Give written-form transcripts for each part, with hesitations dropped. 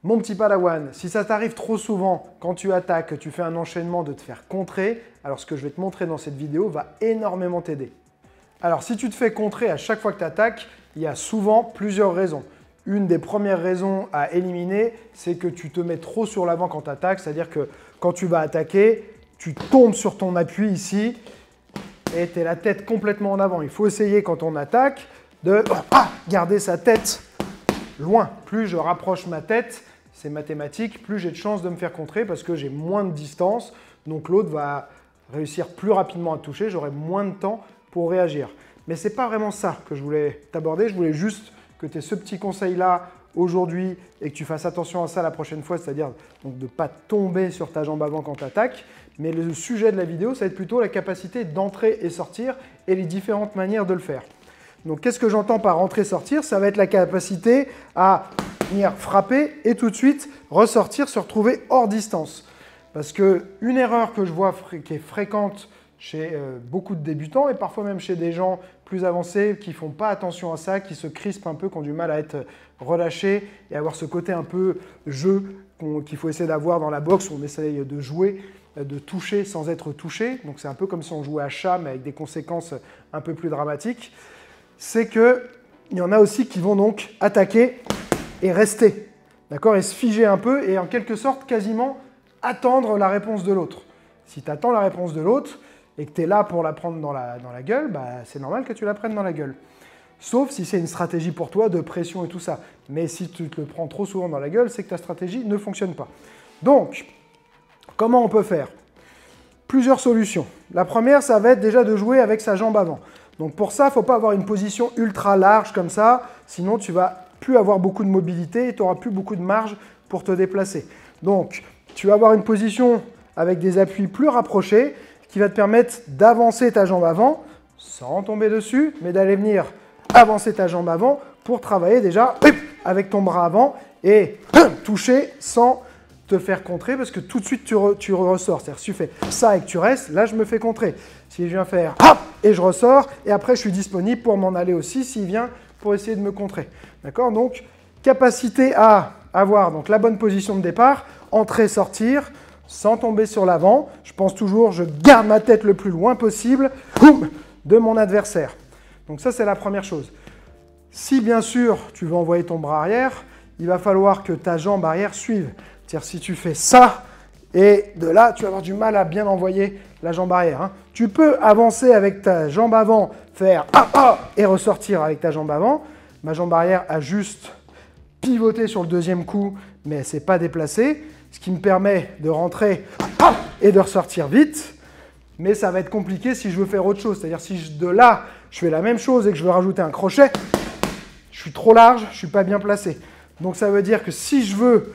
Mon petit padawan, si ça t'arrive trop souvent quand tu attaques, que tu fais un enchaînement de te faire contrer, alors ce que je vais te montrer dans cette vidéo va énormément t'aider. Alors si tu te fais contrer à chaque fois que tu attaques, il y a souvent plusieurs raisons. Une des premières raisons à éliminer, c'est que tu te mets trop sur l'avant quand tu attaques, c'est-à-dire que quand tu vas attaquer, tu tombes sur ton appui ici et tu es la tête complètement en avant. Il faut essayer quand on attaque de garder sa tête loin. Plus je rapproche ma tête, c'est mathématique, plus j'ai de chances de me faire contrer parce que j'ai moins de distance. Donc l'autre va réussir plus rapidement à toucher, j'aurai moins de temps pour réagir. Mais ce n'est pas vraiment ça que je voulais t'aborder. Je voulais juste que tu aies ce petit conseil-là aujourd'hui et que tu fasses attention à ça la prochaine fois, c'est-à-dire de ne pas tomber sur ta jambe avant quand tu attaques. Mais le sujet de la vidéo, ça va être plutôt la capacité d'entrer et sortir et les différentes manières de le faire. Donc, qu'est-ce que j'entends par entrer-sortir? Ça va être la capacité à venir frapper et tout de suite ressortir, se retrouver hors distance. Parce qu'une erreur que je vois qui est fréquente chez beaucoup de débutants et parfois même chez des gens plus avancés qui ne font pas attention à ça, qui se crispent un peu, qui ont du mal à être relâchés et avoir ce côté un peu jeu qu'il faut essayer d'avoir dans la boxe où on essaye de jouer, de toucher sans être touché. Donc, c'est un peu comme si on jouait à chat mais avec des conséquences un peu plus dramatiques. C'est qu'il y en a aussi qui vont donc attaquer et rester, d'accord, et se figer un peu et en quelque sorte quasiment attendre la réponse de l'autre. Si tu attends la réponse de l'autre et que tu es là pour la prendre dans la gueule, c'est normal que tu la prennes dans la gueule. Sauf si c'est une stratégie pour toi de pression et tout ça. Mais si tu te le prends trop souvent dans la gueule, c'est que ta stratégie ne fonctionne pas. Donc, comment on peut faire? Plusieurs solutions. La première, ça va être déjà de jouer avec sa jambe avant. Donc pour ça, il ne faut pas avoir une position ultra large comme ça, sinon tu ne vas plus avoir beaucoup de mobilité et tu n'auras plus beaucoup de marge pour te déplacer. Donc tu vas avoir une position avec des appuis plus rapprochés qui va te permettre d'avancer ta jambe avant sans tomber dessus, mais d'aller venir avancer ta jambe avant pour travailler déjà avec ton bras avant et toucher sans te faire contrer parce que tout de suite tu ressors. C'est-à-dire si tu fais ça et que tu restes, là je me fais contrer. Si je viens faire hop et je ressors et après je suis disponible pour m'en aller aussi s'il vient pour essayer de me contrer. D'accord? Donc capacité à avoir donc la bonne position de départ, entrer, sortir sans tomber sur l'avant. Je pense toujours, je garde ma tête le plus loin possible de mon adversaire. Donc ça c'est la première chose. Si bien sûr tu veux envoyer ton bras arrière, il va falloir que ta jambe arrière suive. C'est-à-dire si tu fais ça, et de là, tu vas avoir du mal à bien envoyer la jambe arrière. Hein. Tu peux avancer avec ta jambe avant, faire et ressortir avec ta jambe avant. Ma jambe arrière a juste pivoté sur le deuxième coup, mais elle ne s'est pas déplacée, ce qui me permet de rentrer et de ressortir vite. Mais ça va être compliqué si je veux faire autre chose. C'est-à-dire si de là, je fais la même chose et que je veux rajouter un crochet, je suis trop large, je ne suis pas bien placé. Donc ça veut dire que si je veux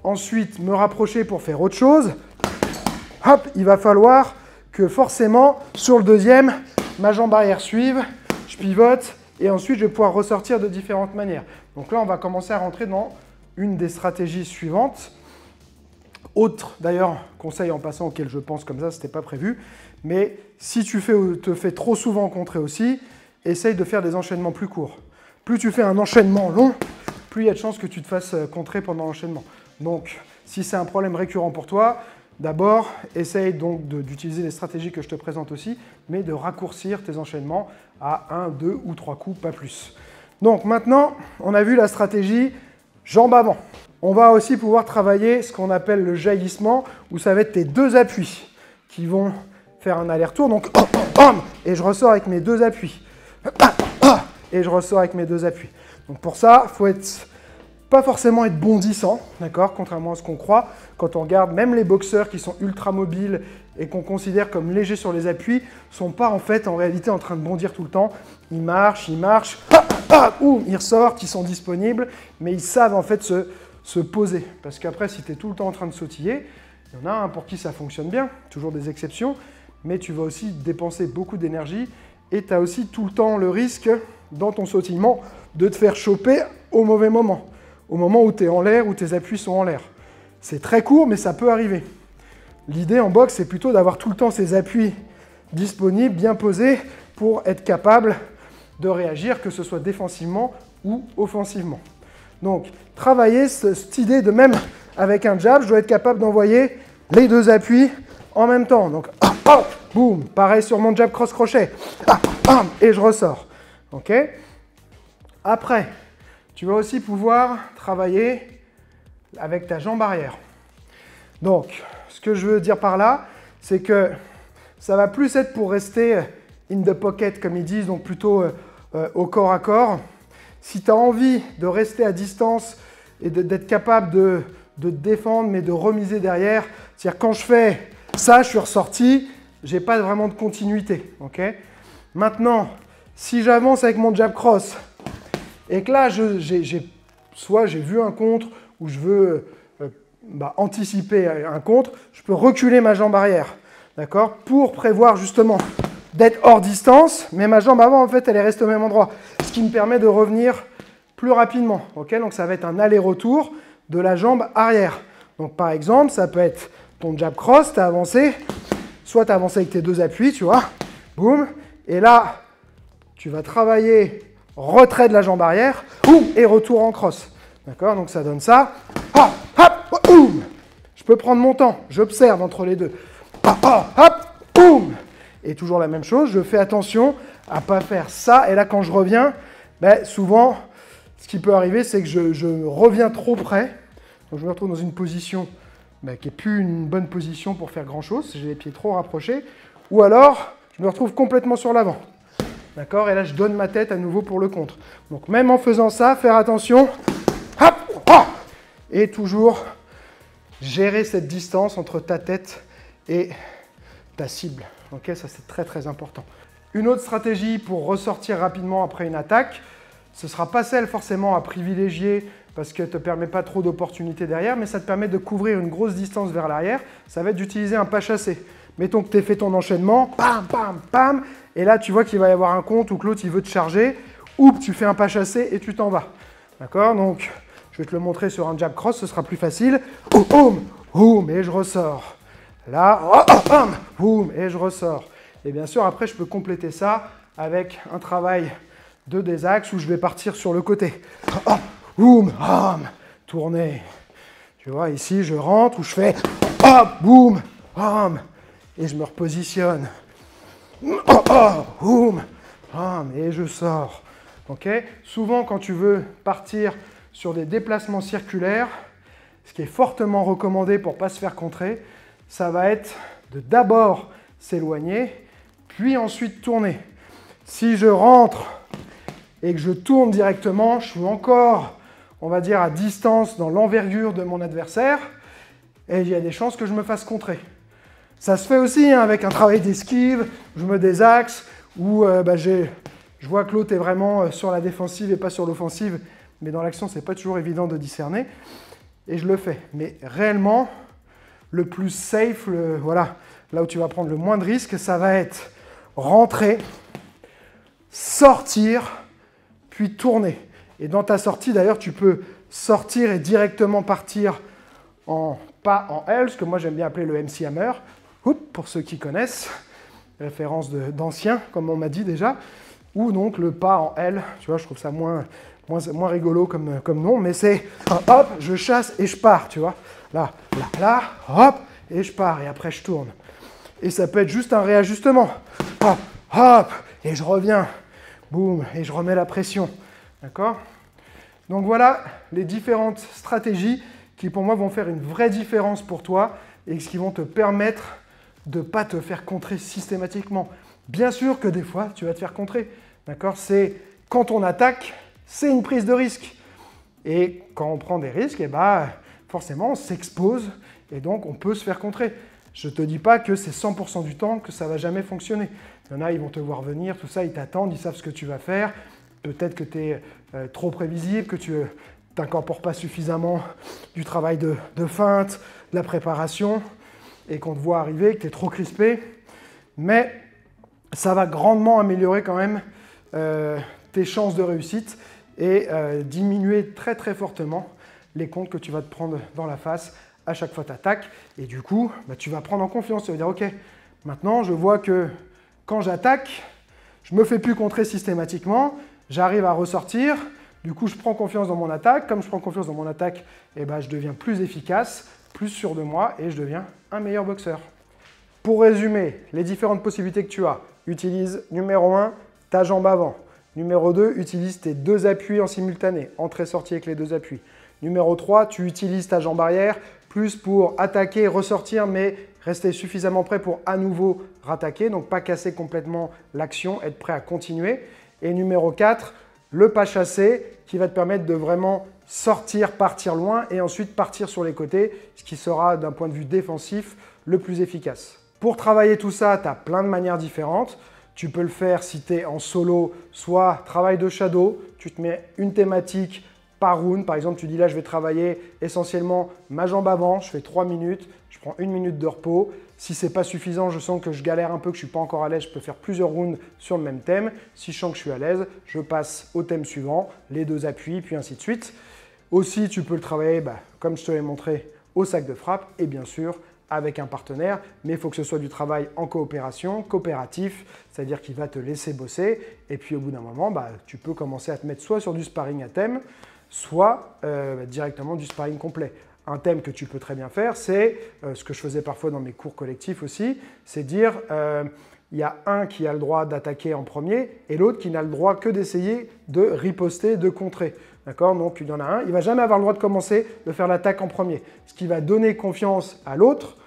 ensuite me rapprocher pour faire autre chose, hop, il va falloir que forcément, sur le deuxième, ma jambe arrière suive, je pivote et ensuite je vais pouvoir ressortir de différentes manières. Donc là, on va commencer à rentrer dans une des stratégies suivantes. Autre, d'ailleurs, conseil en passant auquel je pense comme ça, ce n'était pas prévu, mais si tu te fais trop souvent contrer aussi, essaye de faire des enchaînements plus courts. Plus tu fais un enchaînement long, plus il y a de chances que tu te fasses contrer pendant l'enchaînement. Donc, si c'est un problème récurrent pour toi, d'abord, essaye donc d'utiliser les stratégies que je te présente aussi, mais de raccourcir tes enchaînements à 1, 2 ou 3 coups, pas plus. Donc maintenant, on a vu la stratégie jambe avant. On va aussi pouvoir travailler ce qu'on appelle le jaillissement, où ça va être tes deux appuis qui vont faire un aller-retour. Donc, et je ressors avec mes deux appuis. Et je ressors avec mes deux appuis. Donc pour ça, il faut pas forcément être bondissant, d'accord, contrairement à ce qu'on croit. Quand on regarde, même les boxeurs qui sont ultra mobiles et qu'on considère comme légers sur les appuis, ne sont pas en réalité en train de bondir tout le temps. Ils marchent, ou ils ressortent, ils sont disponibles, mais ils savent en fait se poser. Parce qu'après, si tu es tout le temps en train de sautiller, il y en a un pour qui ça fonctionne bien, toujours des exceptions, mais tu vas aussi dépenser beaucoup d'énergie et tu as aussi tout le temps le risque, dans ton sautillement, de te faire choper au mauvais moment. Au moment où tu es en l'air, où tes appuis sont en l'air. C'est très court, mais ça peut arriver. L'idée en boxe, c'est plutôt d'avoir tout le temps ces appuis disponibles, bien posés, pour être capable de réagir, que ce soit défensivement ou offensivement. Donc, travailler cette idée de même avec un jab, je dois être capable d'envoyer les deux appuis en même temps. Donc, boum, pareil sur mon jab cross-crochet. Et je ressors. OK? Après, tu vas aussi pouvoir travailler avec ta jambe arrière. Donc, ce que je veux dire par là, c'est que ça va plus être pour rester in the pocket, comme ils disent, donc plutôt au corps à corps. Si tu as envie de rester à distance et d'être capable de te défendre, mais de remiser derrière, c'est-à-dire quand je fais ça, je suis ressorti, je n'ai pas vraiment de continuité. Okay? Maintenant, si j'avance avec mon jab cross et que là, soit j'ai vu un contre ou je veux anticiper un contre, je peux reculer ma jambe arrière, d'accord, pour prévoir justement d'être hors distance, mais ma jambe avant, en fait, elle est restée au même endroit, ce qui me permet de revenir plus rapidement. Okay? Donc, ça va être un aller-retour de la jambe arrière. Donc, par exemple, ça peut être ton jab cross, tu as avancé, soit tu as avancé avec tes deux appuis, tu vois, boum, et là, tu vas travailler retrait de la jambe arrière, et retour en cross. D'accord? Donc, ça donne ça. Hop, hop, boum. Je peux prendre mon temps, j'observe entre les deux. Hop, hop, boum. Et toujours la même chose, je fais attention à ne pas faire ça. Et là, quand je reviens, souvent, ce qui peut arriver, c'est que je reviens trop près. Donc, je me retrouve dans une position qui n'est plus une bonne position pour faire grand-chose. J'ai les pieds trop rapprochés. Ou alors, je me retrouve complètement sur l'avant. D'accord? Et là, je donne ma tête à nouveau pour le contre. Donc, même en faisant ça, faire attention. Hop, hop, et toujours gérer cette distance entre ta tête et ta cible. Okay, ça, c'est très, très important. Une autre stratégie pour ressortir rapidement après une attaque, ce ne sera pas celle forcément à privilégier parce qu'elle ne te permet pas trop d'opportunités derrière, mais ça te permet de couvrir une grosse distance vers l'arrière. Ça va être d'utiliser un pas chassé. Mettons que tu aies fait ton enchaînement, pam, pam, pam, et là, tu vois qu'il va y avoir un compte ou que l'autre, il veut te charger, ou tu fais un pas chassé et tu t'en vas. D'accord? Donc, je vais te le montrer sur un jab cross, ce sera plus facile. Boum, et je ressors. Là, boum, et je ressors. Et bien sûr, après, je peux compléter ça avec un travail de désaxe où je vais partir sur le côté. Boum, tourner. Tu vois, ici, je rentre où je fais boum, et je me repositionne. Boum, et je sors. Okay? Souvent, quand tu veux partir sur des déplacements circulaires, ce qui est fortement recommandé pour ne pas se faire contrer, ça va être de d'abord s'éloigner, puis ensuite tourner. Si je rentre et que je tourne directement, je suis encore, on va dire, à distance dans l'envergure de mon adversaire, et il y a des chances que je me fasse contrer. Ça se fait aussi avec un travail d'esquive, je me désaxe, ou je vois que l'autre est vraiment sur la défensive et pas sur l'offensive, mais dans l'action, ce n'est pas toujours évident de discerner, et je le fais. Mais réellement, le plus safe, là où tu vas prendre le moins de risques, ça va être rentrer, sortir, puis tourner. Et dans ta sortie, d'ailleurs, tu peux sortir et directement partir en pas en L, ce que moi j'aime bien appeler le MC Hammer, pour ceux qui connaissent, référence d'anciens, comme on m'a dit déjà, ou donc le pas en L, tu vois, je trouve ça moins rigolo comme nom, mais c'est hop, je chasse et je pars, tu vois. Là, hop, et je pars, et après je tourne. Et ça peut être juste un réajustement. Hop, hop, et je reviens. Boum, et je remets la pression. D'accord? Donc voilà les différentes stratégies qui pour moi vont faire une vraie différence pour toi et qui vont te permettre de ne pas te faire contrer systématiquement. Bien sûr que des fois, tu vas te faire contrer. D'accord? C'est quand on attaque, c'est une prise de risque. Et quand on prend des risques, forcément, on s'expose et donc on peut se faire contrer. Je ne te dis pas que c'est 100% du temps que ça ne va jamais fonctionner. Il y en a, ils vont te voir venir, tout ça, ils t'attendent, ils savent ce que tu vas faire. Peut-être que tu es trop prévisible, que tu n'incorpores pas suffisamment du travail de feinte, de la préparation, et qu'on te voit arriver, que tu es trop crispé. Mais ça va grandement améliorer quand même tes chances de réussite et diminuer très très fortement les comptes que tu vas te prendre dans la face à chaque fois que tu attaques. Et du coup, tu vas prendre en confiance. Tu vas dire, OK, maintenant je vois que quand j'attaque, je ne me fais plus contrer systématiquement, j'arrive à ressortir, Du coup, je prends confiance dans mon attaque. Comme je prends confiance dans mon attaque, eh ben, je deviens plus efficace, plus sûr de moi et je deviens un meilleur boxeur. Pour résumer, les différentes possibilités que tu as, utilise numéro 1, ta jambe avant. Numéro 2, utilise tes deux appuis en simultané, entrée-sortie avec les deux appuis. Numéro 3, tu utilises ta jambe arrière plus pour attaquer, ressortir, mais rester suffisamment prêt pour à nouveau rattaquer, donc pas casser complètement l'action, être prêt à continuer. Et numéro 4, le pas chassé qui va te permettre de vraiment sortir, partir loin et ensuite partir sur les côtés, ce qui sera d'un point de vue défensif le plus efficace. Pour travailler tout ça, tu as plein de manières différentes. Tu peux le faire si tu es en solo, soit travail de shadow, tu te mets une thématique par round. Par exemple, tu dis là, je vais travailler essentiellement ma jambe avant, je fais 3 minutes, je prends 1 minute de repos. Si ce n'est pas suffisant, je sens que je galère un peu, que je ne suis pas encore à l'aise, je peux faire plusieurs rounds sur le même thème. Si je sens que je suis à l'aise, je passe au thème suivant, les deux appuis, puis ainsi de suite. Aussi, tu peux le travailler, comme je te l'ai montré, au sac de frappe et bien sûr, avec un partenaire, mais il faut que ce soit du travail en coopération, coopératif, c'est-à-dire qu'il va te laisser bosser. Et puis au bout d'un moment, tu peux commencer à te mettre soit sur du sparring à thème, soit directement du sparring complet. Un thème que tu peux très bien faire, c'est ce que je faisais parfois dans mes cours collectifs aussi, c'est dire il y a un qui a le droit d'attaquer en premier et l'autre qui n'a le droit que d'essayer de riposter, de contrer. D'accord? Donc il y en a un, il ne va jamais avoir le droit de commencer de faire l'attaque en premier, ce qui va donner confiance à l'autre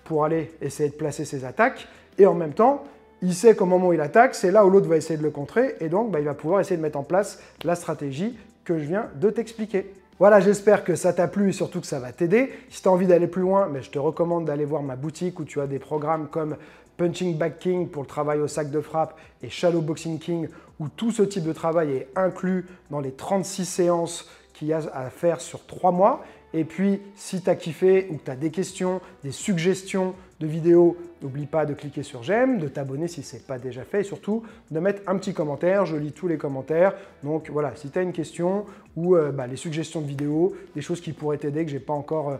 pour aller essayer de placer ses attaques et en même temps, il sait qu'au moment où il attaque, c'est là où l'autre va essayer de le contrer et donc il va pouvoir essayer de mettre en place la stratégie que je viens de t'expliquer. Voilà, j'espère que ça t'a plu et surtout que ça va t'aider. Si tu as envie d'aller plus loin, je te recommande d'aller voir ma boutique où tu as des programmes comme Punching Bag King pour le travail au sac de frappe et Shadow Boxing King où tout ce type de travail est inclus dans les 36 séances qu'il y a à faire sur 3 mois. Et puis, si tu as kiffé ou que tu as des questions, des suggestions de vidéos, n'oublie pas de cliquer sur j'aime, de t'abonner si ce n'est pas déjà fait et surtout de mettre un petit commentaire. Je lis tous les commentaires. Donc voilà, si tu as une question ou les suggestions de vidéos, des choses qui pourraient t'aider que je n'ai pas encore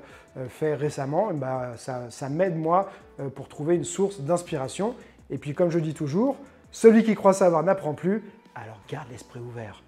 fait récemment, ça m'aide moi pour trouver une source d'inspiration. Et puis comme je dis toujours, celui qui croit savoir n'apprend plus, alors garde l'esprit ouvert.